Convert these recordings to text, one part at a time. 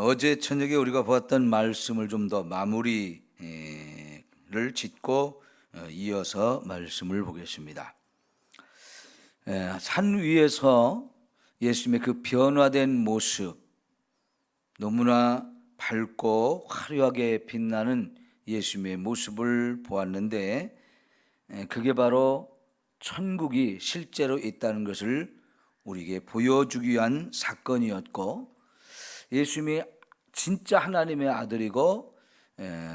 어제 저녁에 우리가 보았던 말씀을 좀 더 마무리를 짓고 이어서 말씀을 보겠습니다. 산 위에서 예수님의 그 변화된 모습, 너무나 밝고 화려하게 빛나는 예수님의 모습을 보았는데, 그게 바로 천국이 실제로 있다는 것을 우리에게 보여주기 위한 사건이었고, 예수님이 진짜 하나님의 아들이고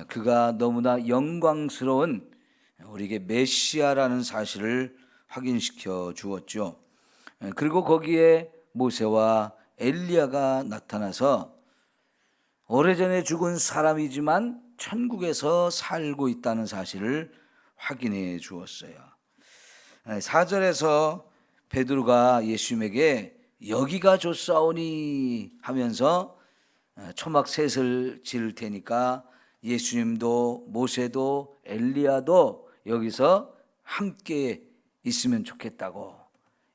그가 너무나 영광스러운 우리에게 메시아라는 사실을 확인시켜 주었죠. 그리고 거기에 모세와 엘리야가 나타나서 오래전에 죽은 사람이지만 천국에서 살고 있다는 사실을 확인해 주었어요. 4절에서 베드로가 예수님에게 여기가 좋사오니 하면서 초막셋을 지을 테니까 예수님도 모세도 엘리야도 여기서 함께 있으면 좋겠다고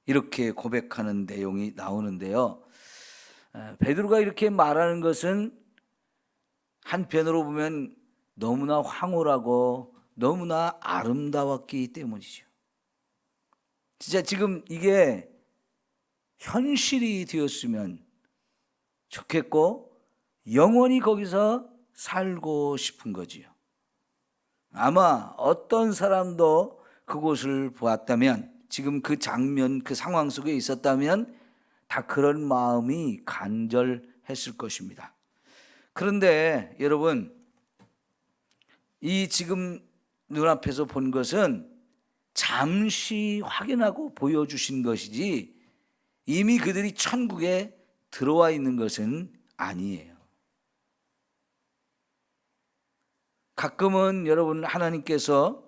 이렇게 고백하는 내용이 나오는데요. 베드로가 이렇게 말하는 것은 한편으로 보면 너무나 황홀하고 너무나 아름다웠기 때문이죠. 진짜 지금 이게 현실이 되었으면 좋겠고 영원히 거기서 살고 싶은 거지요. 아마 어떤 사람도 그곳을 보았다면, 지금 그 장면, 그 상황 속에 있었다면 다 그런 마음이 간절했을 것입니다. 그런데 여러분, 이 지금 눈앞에서 본 것은 잠시 확인하고 보여주신 것이지 이미 그들이 천국에 들어와 있는 것은 아니에요. 가끔은 여러분, 하나님께서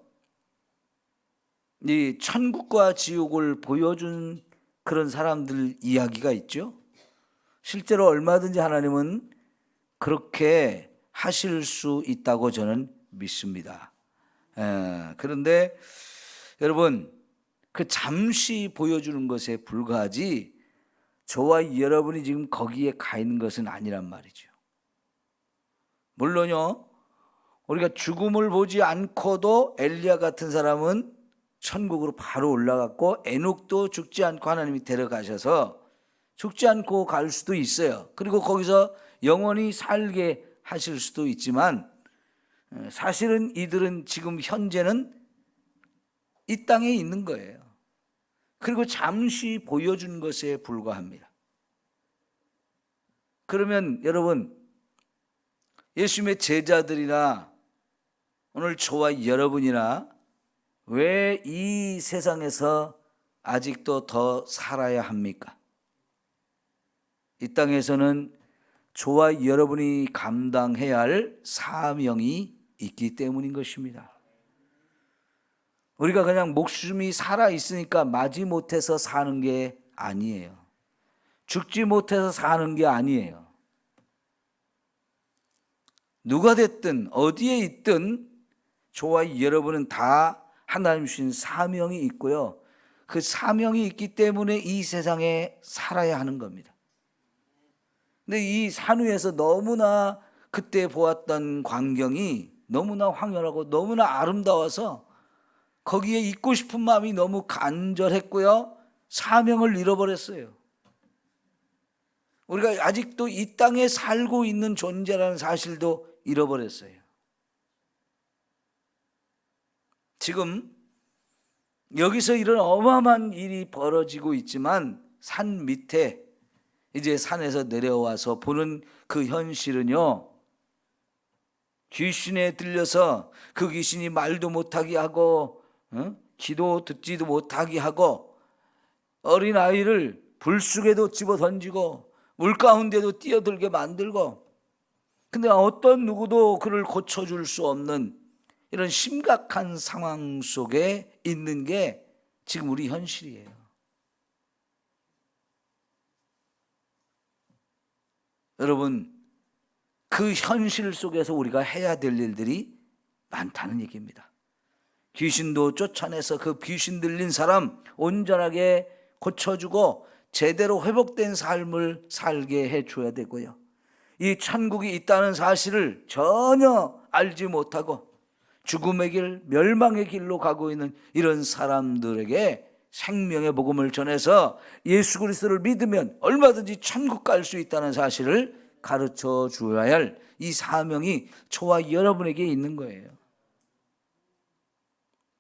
이 천국과 지옥을 보여준 그런 사람들 이야기가 있죠. 실제로 얼마든지 하나님은 그렇게 하실 수 있다고 저는 믿습니다. 그런데 여러분, 그 잠시 보여주는 것에 불과하지 저와 여러분이 지금 거기에 가 있는 것은 아니란 말이죠. 물론요, 우리가 죽음을 보지 않고도 엘리야 같은 사람은 천국으로 바로 올라갔고, 에녹도 죽지 않고 하나님이 데려가셔서 죽지 않고 갈 수도 있어요. 그리고 거기서 영원히 살게 하실 수도 있지만, 사실은 이들은 지금 현재는 이 땅에 있는 거예요. 그리고 잠시 보여준 것에 불과합니다. 그러면 여러분, 예수님의 제자들이나 오늘 저와 여러분이나 왜 이 세상에서 아직도 더 살아야 합니까? 이 땅에서는 저와 여러분이 감당해야 할 사명이 있기 때문인 것입니다. 우리가 그냥 목숨이 살아있으니까 마지못해서 사는 게 아니에요. 죽지 못해서 사는 게 아니에요. 누가 됐든 어디에 있든 저와 여러분은 다 하나님 주신 사명이 있고요. 그 사명이 있기 때문에 이 세상에 살아야 하는 겁니다. 근데 이 산 위에서 너무나 그때 보았던 광경이 너무나 황홀하고 너무나 아름다워서 거기에 있고 싶은 마음이 너무 간절했고요. 사명을 잃어버렸어요. 우리가 아직도 이 땅에 살고 있는 존재라는 사실도 잃어버렸어요. 지금 여기서 이런 어마어마한 일이 벌어지고 있지만 산 밑에 이제 산에서 내려와서 보는 그 현실은요, 귀신에 들려서 그 귀신이 말도 못하게 하고 기도 듣지도 못하게 하고 어린아이를 불 속에도 집어 던지고 물 가운데도 뛰어들게 만들고, 근데 어떤 누구도 그를 고쳐줄 수 없는 이런 심각한 상황 속에 있는 게 지금 우리 현실이에요. 여러분, 그 현실 속에서 우리가 해야 될 일들이 많다는 얘기입니다. 귀신도 쫓아내서 그 귀신 들린 사람 온전하게 고쳐주고 제대로 회복된 삶을 살게 해줘야 되고요. 이 천국이 있다는 사실을 전혀 알지 못하고 죽음의 길, 멸망의 길로 가고 있는 이런 사람들에게 생명의 복음을 전해서 예수 그리스도를 믿으면 얼마든지 천국 갈 수 있다는 사실을 가르쳐 주어야 할 이 사명이 저와 여러분에게 있는 거예요.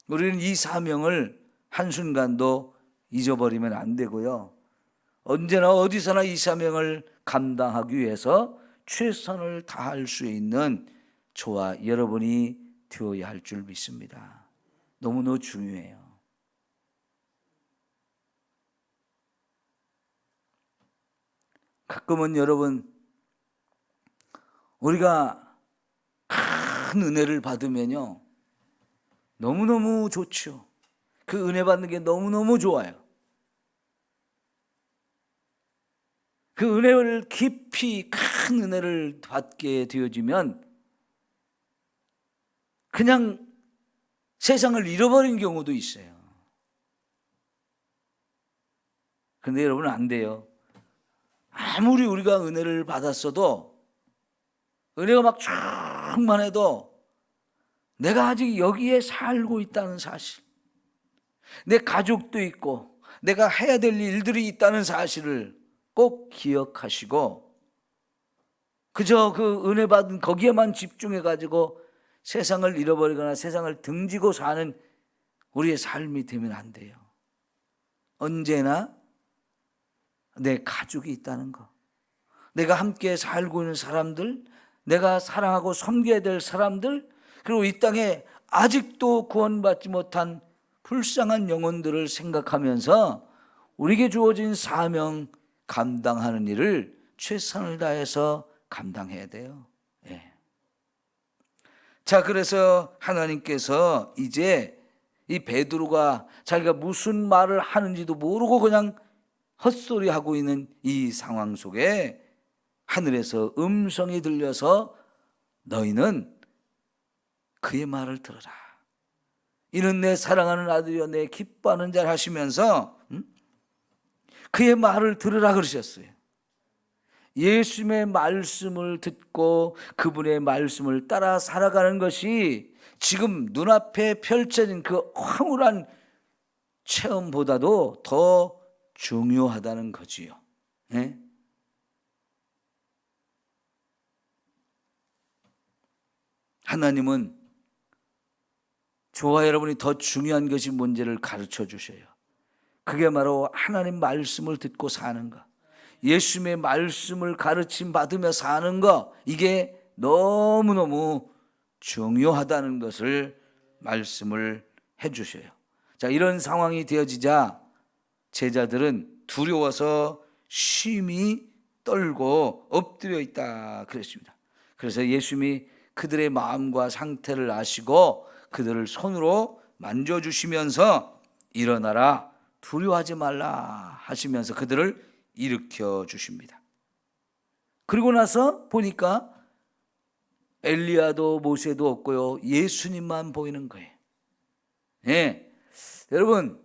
우리는 이 사명을 한순간도 잊어버리면 안 되고요. 언제나 어디서나 이 사명을 감당하기 위해서 최선을 다할 수 있는 저와 여러분이 되어야 할 줄 믿습니다. 너무너무 중요해요. 가끔은 여러분, 우리가 큰 은혜를 받으면요, 너무너무 좋죠. 그 은혜 받는 게 너무너무 좋아요. 그 은혜를 깊이 큰 은혜를 받게 되어지면 그냥 세상을 잃어버린 경우도 있어요. 근데 여러분 안 돼요. 아무리 우리가 은혜를 받았어도, 은혜가 막 충만해도 내가 아직 여기에 살고 있다는 사실, 내 가족도 있고 내가 해야 될 일들이 있다는 사실을 꼭 기억하시고, 그저 그 은혜 받은 거기에만 집중해 가지고 세상을 잃어버리거나 세상을 등지고 사는 우리의 삶이 되면 안 돼요. 언제나 내 가족이 있다는 거, 내가 함께 살고 있는 사람들, 내가 사랑하고 섬겨야 될 사람들, 그리고 이 땅에 아직도 구원받지 못한 불쌍한 영혼들을 생각하면서 우리에게 주어진 사명 감당하는 일을 최선을 다해서 감당해야 돼요. 예. 자, 그래서 하나님께서 이제 이 베드로가 자기가 무슨 말을 하는지도 모르고 그냥 헛소리하고 있는 이 상황 속에 하늘에서 음성이 들려서 너희는 그의 말을 들어라. 이는 내 사랑하는 아들이여 내 기뻐하는 자를 하시면서 그의 말을 들으라 그러셨어요. 예수님의 말씀을 듣고 그분의 말씀을 따라 살아가는 것이 지금 눈앞에 펼쳐진 그 황홀한 체험보다도 더 중요하다는 거지요. 네? 하나님은 저와 여러분이 더 중요한 것이 뭔지를 가르쳐 주셔요. 그게 바로 하나님 말씀을 듣고 사는 것, 예수님의 말씀을 가르침 받으며 사는 것, 이게 너무너무 중요하다는 것을 말씀을 해 주셔요. 자, 이런 상황이 되어지자 제자들은 두려워서 심히 떨고 엎드려 있다 그랬습니다. 그래서 예수님이 그들의 마음과 상태를 아시고 그들을 손으로 만져주시면서 일어나라, 두려워하지 말라 하시면서 그들을 일으켜 주십니다. 그리고 나서 보니까 엘리야도 모세도 없고요, 예수님만 보이는 거예요. 네. 여러분,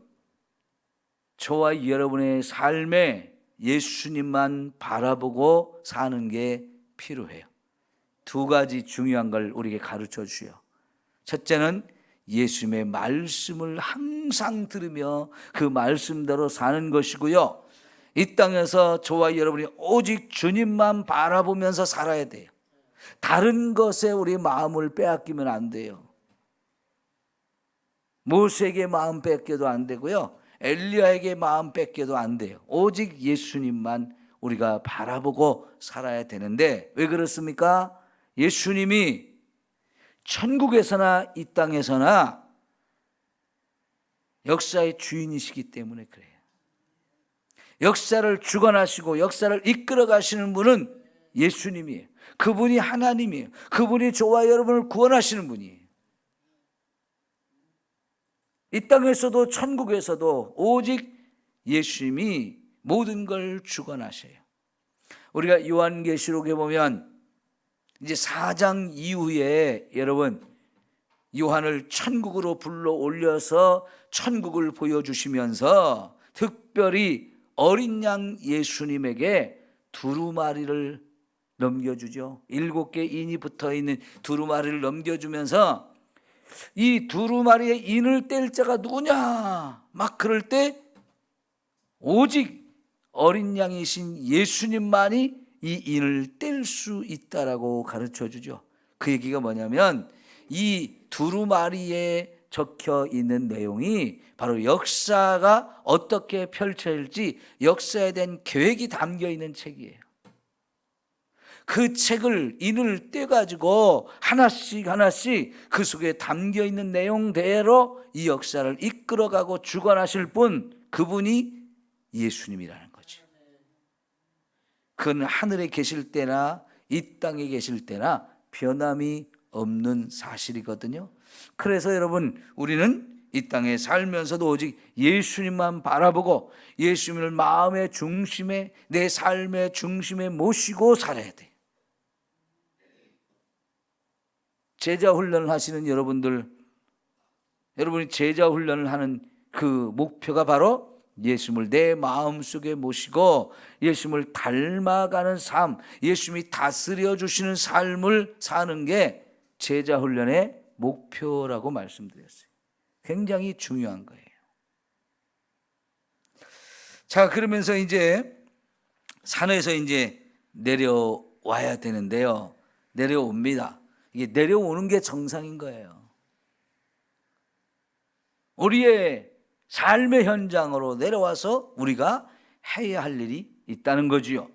저와 여러분의 삶에 예수님만 바라보고 사는 게 필요해요. 두 가지 중요한 걸 우리에게 가르쳐 주셔요. 첫째는 예수님의 말씀을 항상 들으며 그 말씀대로 사는 것이고요, 이 땅에서 저와 여러분이 오직 주님만 바라보면서 살아야 돼요. 다른 것에 우리 마음을 빼앗기면 안 돼요. 모세에게 마음 뺏겨도 안 되고요, 엘리야에게 마음 뺏겨도 안 돼요. 오직 예수님만 우리가 바라보고 살아야 되는데, 왜 그렇습니까? 예수님이 천국에서나 이 땅에서나 역사의 주인이시기 때문에 그래요. 역사를 주관하시고 역사를 이끌어 가시는 분은 예수님이에요. 그분이 하나님이에요. 그분이 저와 여러분을 구원하시는 분이에요. 이 땅에서도 천국에서도 오직 예수님이 모든 걸 주관하셔요. 우리가 요한계시록에 보면 이제 4장 이후에 여러분, 요한을 천국으로 불러 올려서 천국을 보여주시면서 특별히 어린 양 예수님에게 두루마리를 넘겨주죠. 7개 인이 붙어있는 두루마리를 넘겨주면서 이 두루마리의 인을 뗄 자가 누구냐 막 그럴 때 오직 어린 양이신 예수님만이 이 인을 뗄 수 있다라고 가르쳐 주죠. 그 얘기가 뭐냐면 이 두루마리에 적혀 있는 내용이 바로 역사가 어떻게 펼쳐질지 역사에 대한 계획이 담겨 있는 책이에요. 그 책을 인을 떼가지고 하나씩 하나씩 그 속에 담겨 있는 내용대로 이 역사를 이끌어가고 주관하실 분, 그분이 예수님이라는 거죠. 그는 하늘에 계실 때나 이 땅에 계실 때나 변함이 없는 사실이거든요. 그래서 여러분, 우리는 이 땅에 살면서도 오직 예수님만 바라보고 예수님을 마음의 중심에, 내 삶의 중심에 모시고 살아야 돼요. 제자 훈련을 하시는 여러분들, 여러분이 제자 훈련을 하는 그 목표가 바로 예수님을 내 마음속에 모시고 예수님을 닮아가는 삶, 예수님이 다스려 주시는 삶을 사는 게 제자 훈련의 목표라고 말씀드렸어요. 굉장히 중요한 거예요. 자, 그러면서 이제 산에서 이제 내려와야 되는데요. 내려옵니다. 이게 내려오는 게 정상인 거예요. 우리의 삶의 현장으로 내려와서 우리가 해야 할 일이 있다는 거지요.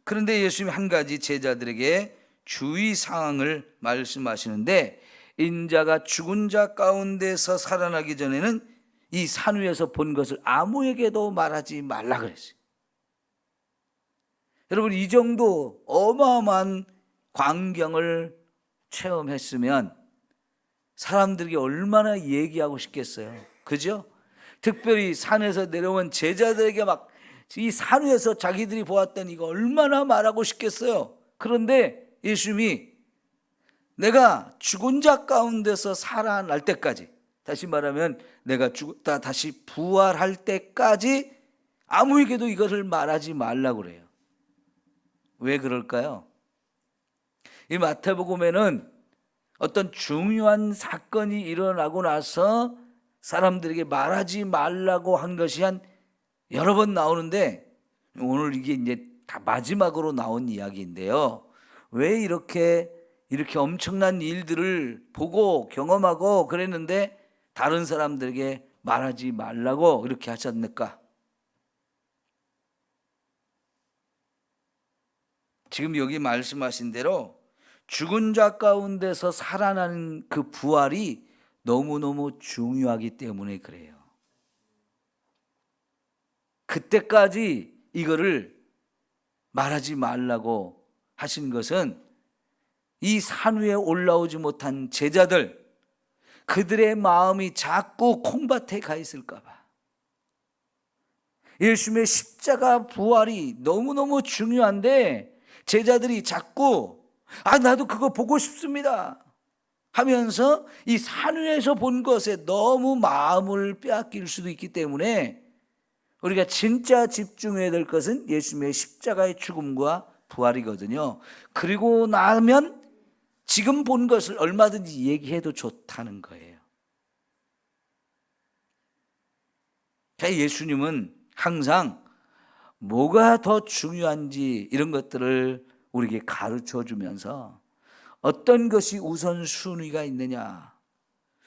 그런데 예수님이 한 가지 제자들에게 주의사항을 말씀하시는데, 인자가 죽은 자 가운데서 살아나기 전에는 이 산 위에서 본 것을 아무에게도 말하지 말라 그랬어요. 여러분, 이 정도 어마어마한 광경을 체험했으면 사람들에게 얼마나 얘기하고 싶겠어요. 그죠? 특별히 산에서 내려온 제자들에게 막 이 산 위에서 자기들이 보았던 이거 얼마나 말하고 싶겠어요. 그런데 예수님이 내가 죽은 자 가운데서 살아날 때까지, 다시 말하면 내가 죽었다 다시 부활할 때까지 아무에게도 이것을 말하지 말라고 그래요. 왜 그럴까요? 이 마태복음에는 어떤 중요한 사건이 일어나고 나서 사람들에게 말하지 말라고 한 것이 한 여러 번 나오는데, 오늘 이게 이제 다 마지막으로 나온 이야기인데요. 왜 이렇게 엄청난 일들을 보고 경험하고 그랬는데 다른 사람들에게 말하지 말라고 이렇게 하셨을까? 지금 여기 말씀하신 대로 죽은 자 가운데서 살아나는 그 부활이 너무너무 중요하기 때문에 그래요. 그때까지 이거를 말하지 말라고 하신 것은 이 산 위에 올라오지 못한 제자들, 그들의 마음이 자꾸 콩밭에 가 있을까 봐. 예수님의 십자가 부활이 너무너무 중요한데 제자들이 자꾸 나도 그거 보고 싶습니다 하면서 이 산 위에서 본 것에 너무 마음을 빼앗길 수도 있기 때문에 우리가 진짜 집중해야 될 것은 예수님의 십자가의 죽음과 부활이거든요. 그리고 나면 지금 본 것을 얼마든지 얘기해도 좋다는 거예요. 예수님은 항상 뭐가 더 중요한지 이런 것들을 우리에게 가르쳐 주면서 어떤 것이 우선순위가 있느냐,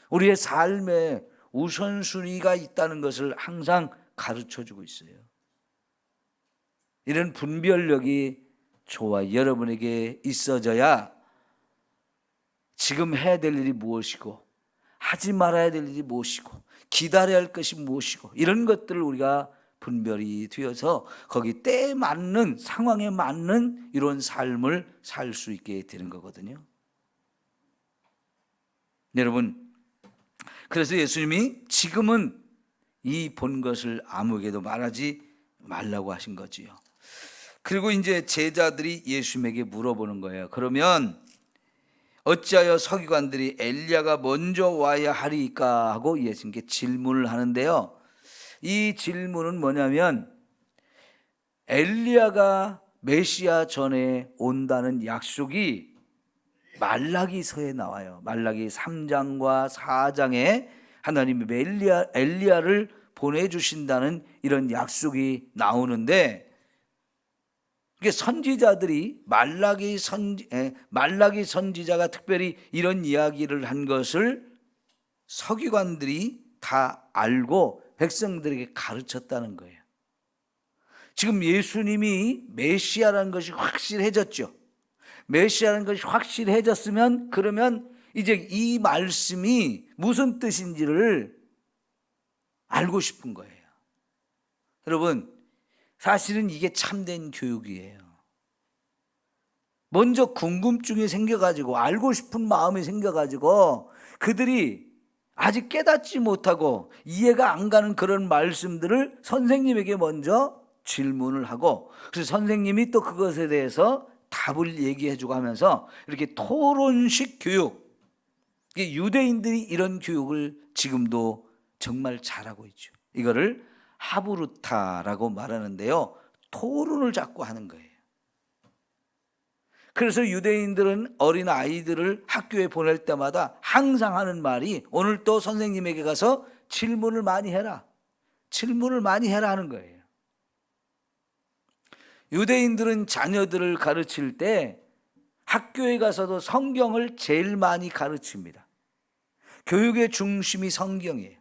우리의 삶에 우선순위가 있다는 것을 항상 가르쳐 주고 있어요. 이런 분별력이 저와 여러분에게 있어져야 지금 해야 될 일이 무엇이고 하지 말아야 될 일이 무엇이고 기다려야 할 것이 무엇이고 이런 것들을 우리가 분별이 되어서 거기 때에 맞는, 상황에 맞는 이런 삶을 살 수 있게 되는 거거든요. 여러분, 그래서 예수님이 지금은 이 본 것을 아무에게도 말하지 말라고 하신 거지요. 그리고 이제 제자들이 예수님에게 물어보는 거예요. 그러면 어찌하여 서기관들이 엘리야가 먼저 와야 하리까 하고 예수님께 질문을 하는데요. 이 질문은 뭐냐면 엘리야가 메시아 전에 온다는 약속이 말라기서에 나와요. 말라기 3장과 4장에 하나님이 엘리야를 보내주신다는 이런 약속이 나오는데, 이게 선지자들이 말라기 선지자가 특별히 이런 이야기를 한 것을 서기관들이 다 알고 백성들에게 가르쳤다는 거예요. 지금 예수님이 메시아라는 것이 확실해졌죠. 메시아라는 것이 확실해졌으면 그러면 이제 이 말씀이 무슨 뜻인지를 알고 싶은 거예요. 여러분, 사실은 이게 참된 교육이에요. 먼저 궁금증이 생겨가지고 알고 싶은 마음이 생겨가지고 그들이 아직 깨닫지 못하고 이해가 안 가는 그런 말씀들을 선생님에게 먼저 질문을 하고, 그래서 선생님이 또 그것에 대해서 답을 얘기해주고 하면서 이렇게 토론식 교육, 유대인들이 이런 교육을 지금도 정말 잘하고 있죠. 이거를 하브루타라고 말하는데요, 토론을 자꾸 하는 거예요. 그래서 유대인들은 어린 아이들을 학교에 보낼 때마다 항상 하는 말이, 오늘 또 선생님에게 가서 질문을 많이 해라, 질문을 많이 해라 하는 거예요. 유대인들은 자녀들을 가르칠 때 학교에 가서도 성경을 제일 많이 가르칩니다. 교육의 중심이 성경이에요.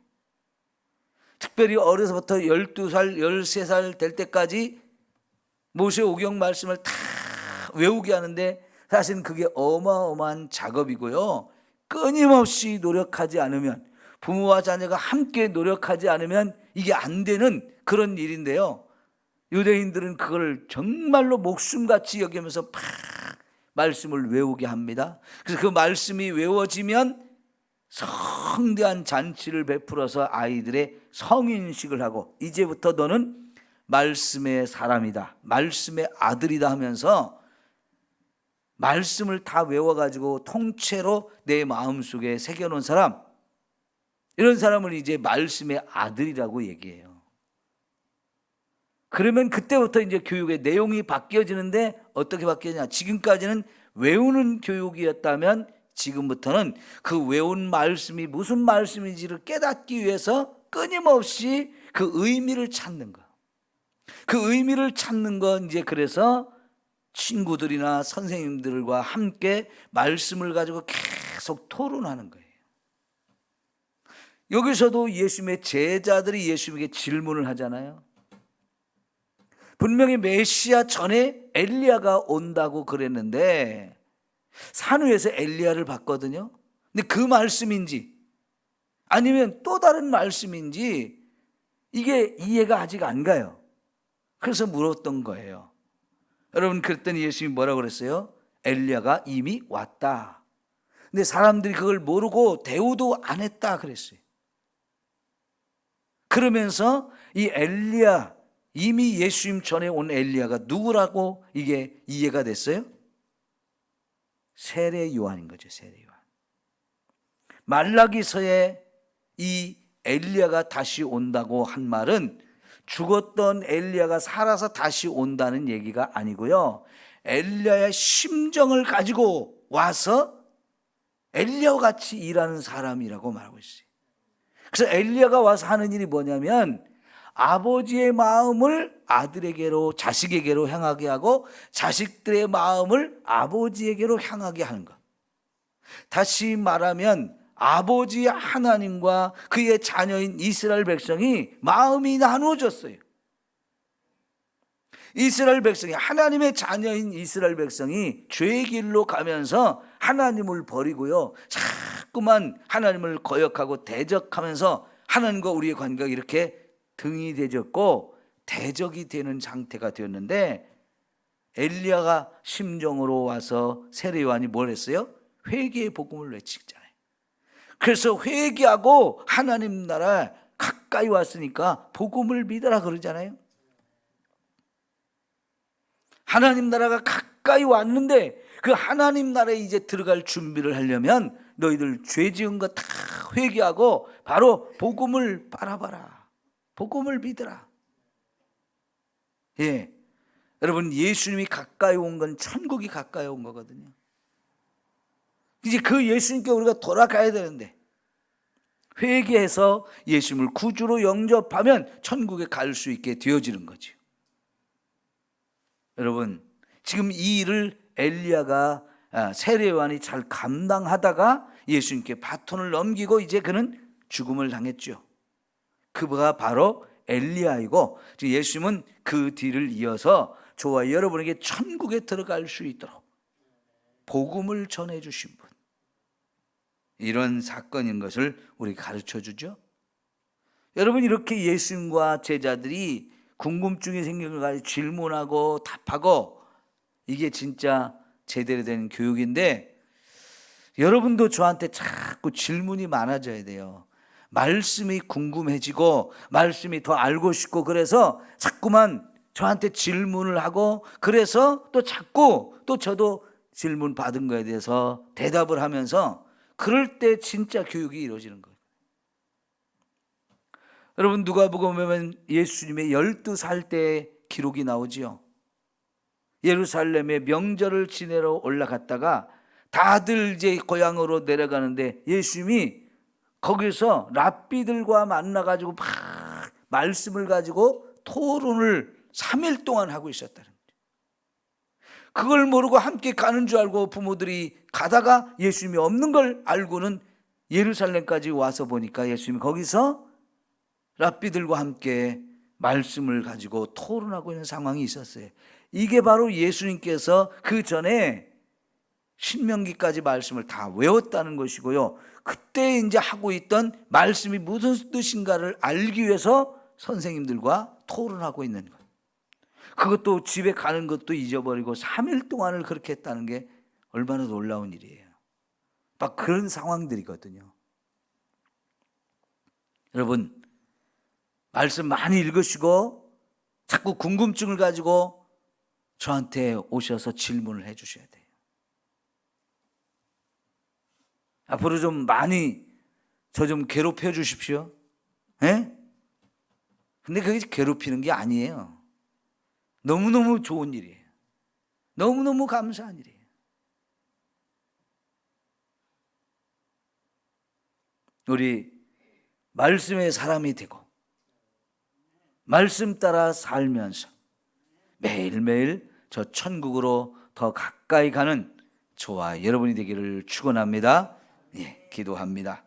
특별히 어려서부터 12살, 13살 될 때까지 모세오경 말씀을 다 외우게 하는데 사실은 그게 어마어마한 작업이고요. 끊임없이 노력하지 않으면, 부모와 자녀가 함께 노력하지 않으면 이게 안 되는 그런 일인데요. 유대인들은 그걸 정말로 목숨같이 여기면서 막 말씀을 외우게 합니다. 그래서 그 말씀이 외워지면 성대한 잔치를 베풀어서 아이들의 성인식을 하고, 이제부터 너는 말씀의 사람이다, 말씀의 아들이다 하면서 말씀을 다 외워가지고 통째로 내 마음속에 새겨놓은 사람, 이런 사람을 이제 말씀의 아들이라고 얘기해요. 그러면 그때부터 이제 교육의 내용이 바뀌어지는데, 어떻게 바뀌느냐, 지금까지는 외우는 교육이었다면 지금부터는 그 외운 말씀이 무슨 말씀인지를 깨닫기 위해서 끊임없이 그 의미를 찾는 거. 그 의미를 찾는 건 이제, 그래서 친구들이나 선생님들과 함께 말씀을 가지고 계속 토론하는 거예요. 여기서도 예수님의 제자들이 예수님에게 질문을 하잖아요. 분명히 메시아 전에 엘리야가 온다고 그랬는데 산 위에서 엘리야를 봤거든요. 근데 그 말씀인지 아니면 또 다른 말씀인지 이게 이해가 아직 안 가요. 그래서 물었던 거예요. 여러분, 그랬더니 예수님이 뭐라고 그랬어요? 엘리야가 이미 왔다. 근데 사람들이 그걸 모르고 대우도 안 했다 그랬어요. 그러면서 이 엘리야, 이미 예수님 전에 온 엘리야가 누구라고 이게 이해가 됐어요? 세례 요한인 거죠. 세례 요한. 말라기서에 이 엘리야가 다시 온다고 한 말은 죽었던 엘리야가 살아서 다시 온다는 얘기가 아니고요, 엘리야의 심정을 가지고 와서 엘리야와 같이 일하는 사람이라고 말하고 있어요. 그래서 엘리야가 와서 하는 일이 뭐냐면 아버지의 마음을 아들에게로, 자식에게로 향하게 하고 자식들의 마음을 아버지에게로 향하게 하는 것. 다시 말하면 아버지 하나님과 그의 자녀인 이스라엘 백성이 마음이 나누어졌어요. 이스라엘 백성이, 하나님의 자녀인 이스라엘 백성이 죄의 길로 가면서 하나님을 버리고요, 자꾸만 하나님을 거역하고 대적하면서 하나님과 우리의 관계가 이렇게 등이 대졌고 대적이 되는 상태가 되었는데, 엘리야가 심정으로 와서 세례 요한이 뭘 했어요? 회개의 복음을 외치잖아요. 그래서 회개하고 하나님 나라 가까이 왔으니까 복음을 믿어라 그러잖아요. 하나님 나라가 가까이 왔는데 그 하나님 나라에 이제 들어갈 준비를 하려면 너희들 죄 지은 거 다 회개하고 바로 복음을 바라봐라, 복음을 믿어라. 예, 여러분, 예수님이 가까이 온 건 천국이 가까이 온 거거든요. 이제 그 예수님께 우리가 돌아가야 되는데, 회개해서 예수님을 구주로 영접하면 천국에 갈 수 있게 되어지는 거죠. 여러분, 지금 이 일을 엘리야가 세례요한이 잘 감당하다가 예수님께 바톤을 넘기고 이제 그는 죽음을 당했죠. 그가 바로 엘리야이고, 예수님은 그 뒤를 이어서 저와 여러분에게 천국에 들어갈 수 있도록 복음을 전해주신 분, 이런 사건인 것을 우리 가르쳐 주죠. 여러분, 이렇게 예수님과 제자들이 궁금증이 생긴 걸 가지고 질문하고 답하고, 이게 진짜 제대로 된 교육인데, 여러분도 저한테 자꾸 질문이 많아져야 돼요. 말씀이 궁금해지고 말씀이 더 알고 싶고, 그래서 자꾸만 저한테 질문을 하고, 그래서 또 자꾸 또 저도 질문 받은 거에 대해서 대답을 하면서, 그럴 때 진짜 교육이 이루어지는 거예요. 여러분, 누가복음 보면 예수님의 12살 때 기록이 나오지요. 예루살렘에 명절을 지내러 올라갔다가 다들 이제 고향으로 내려가는데, 예수님이 거기서 랍비들과 만나가지고 막 말씀을 가지고 토론을 3일 동안 하고 있었다는 거예요. 그걸 모르고 함께 가는 줄 알고 부모들이 가다가 예수님이 없는 걸 알고는 예루살렘까지 와서 보니까 예수님이 거기서 랍비들과 함께 말씀을 가지고 토론하고 있는 상황이 있었어요. 이게 바로 예수님께서 그 전에 신명기까지 말씀을 다 외웠다는 것이고요, 그때 이제 하고 있던 말씀이 무슨 뜻인가를 알기 위해서 선생님들과 토론하고 있는 거예요. 그것도 집에 가는 것도 잊어버리고 3일 동안을 그렇게 했다는 게 얼마나 놀라운 일이에요. 막 그런 상황들이거든요. 여러분, 말씀 많이 읽으시고 자꾸 궁금증을 가지고 저한테 오셔서 질문을 해 주셔야 돼요. 앞으로 좀 많이 저 좀 괴롭혀 주십시오. 예? 근데 그게 괴롭히는 게 아니에요. 너무너무 좋은 일이에요. 너무너무 감사한 일이에요. 우리 말씀의 사람이 되고 말씀 따라 살면서 매일매일 저 천국으로 더 가까이 가는 저와 여러분이 되기를 축원합니다. 예, 기도합니다.